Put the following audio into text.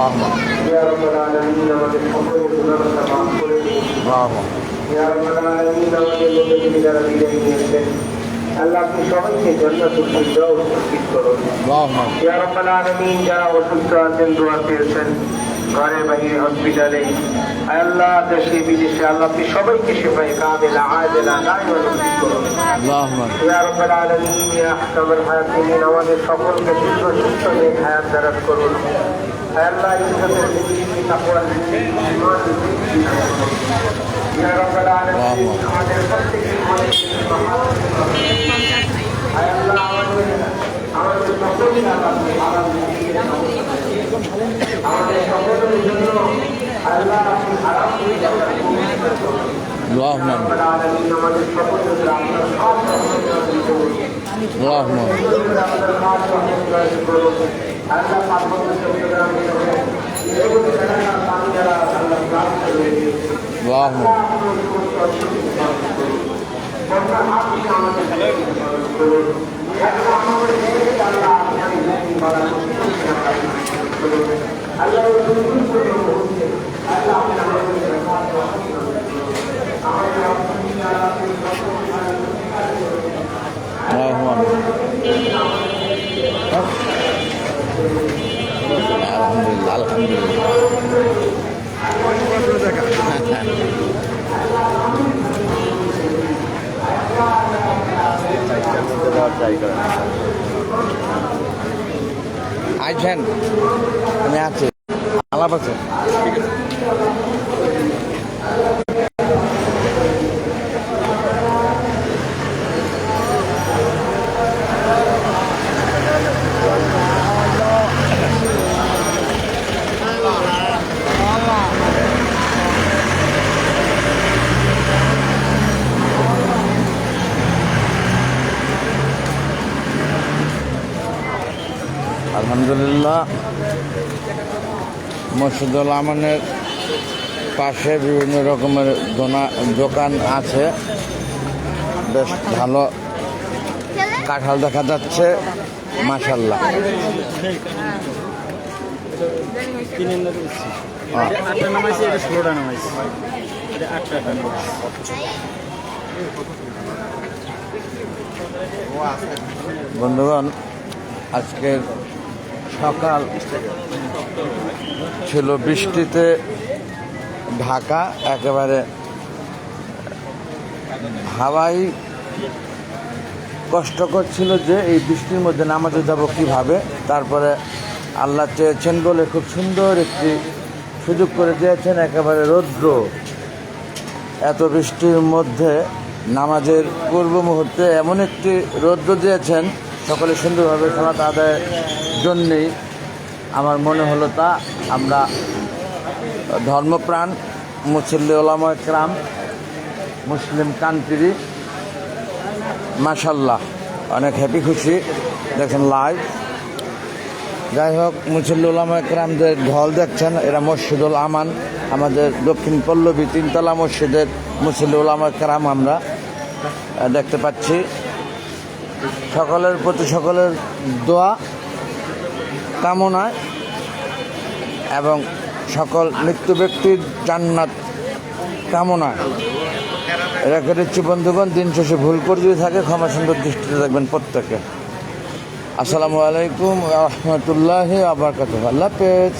ইয়া রাব্বাল আলামিন আমাদের সকলের গুনাহকে মাফ করে দিন। ইয়া রাব্বাল আলামিন আমাদের নবীকে যারা বিদায় নিয়েছেন আল্লাহ আপনি সবাইকে জান্নাতুল ফিরদাউস নসিব করুন। ইয়া রাব্বাল আলামিন যারা অসুস্থ আছেন দোয়া চেয়েছেন ঘরে বাইরে হসপিটালে আল্লাহ দেশে বিদেশে আল্লাহ আপনি সবাইকে শিফায়ে কামিলা আজিলা দাইমা নসিব করুন। ইয়া রাব্বাল আলামিন ইয়া আহকামুল হাকিমিন আমাদের সকলকে দীর্ঘ সুস্থ নেক হায়াত দারাজ করুন। আল্লাহ ইজ্জতের জিন্দেগি তাকওয়ার জিন্দেগি ঈমানের জিন্দেগি দান করুন। ইয়া রাব্বাল আলামিন আমাদের প্রত্যেককে আল্লাহ আমাদের সকলকে আপনি হারাম জিন্দেগি দান করুন। আমাদের সকলের জন্য আল্লাহ আপনি হারাম জিন্দেগি রাব্বাল আলামিন আমাদের সকলের জন্য আপনার খাস রহমত করুন। আল্লাহ পার্বত্য চট্টগ্রাম এবং এলাকার বাঙালিরা আল্লাহ প্রাপ্ত হয়েছে আলহামদুলিল্লাহ আইছেন আমি আছি আলাপ আছে আলহামদুলিল্লাহ মসজিদুল আমানের পাশে বিভিন্ন রকমের দোকান আছে, বেশ ভালো কাঁঠাল দেখা যাচ্ছে মাশাআল্লাহ। বন্ধুগণ আজকের সকাল ছিল বৃষ্টিতে ঢাকা, একেবারে হাওয়াই কষ্ট করছিল যে এই বৃষ্টির মধ্যে নামাজে যাব কিভাবে। তারপরে আল্লাহ চেয়েছেন বলে খুব সুন্দর একটি সুযোগ করে দিয়েছেন, একেবারে রৌদ্র, এত বৃষ্টির মধ্যে নামাজের পূর্ব মুহূর্তে এমন একটি রৌদ্র দিয়েছেন, সকলে সুন্দরভাবে সালাত আদায়ের জন্যেই আমার মনে হলো তা আমরা ধর্মপ্রাণ মুসল্লি ওলামা কেরাম মুসলিম কান্ট্রি মাশাআল্লাহ অনেক হ্যাপি খুশি দেখেন লাইভ। যাই হোক মুসল্লি ওলামা কেরামদের ঢল দেখছেন, এরা মসজিদুল আমান আমাদের দক্ষিণ পল্লবী তিনতলা মসজিদের মুসল্লি ওলামা কেরাম আমরা দেখতে পাচ্ছি। সকলের প্রতি সকলের দোয়া কামনায় এবং সকল মৃত্যু ব্যক্তির জান্নাত কামনায় রেখে দিচ্ছি। বন্ধুগণ দিন শেষে ভুল করে যদি থাকে ক্ষমা সুন্দর দৃষ্টিতে দেখবেন প্রত্যেকে। আসসালামু আলাইকুম ওয়া রাহমাতুল্লাহি ওয়া বারাকাতুহু। আল্লাহ হাফেজ।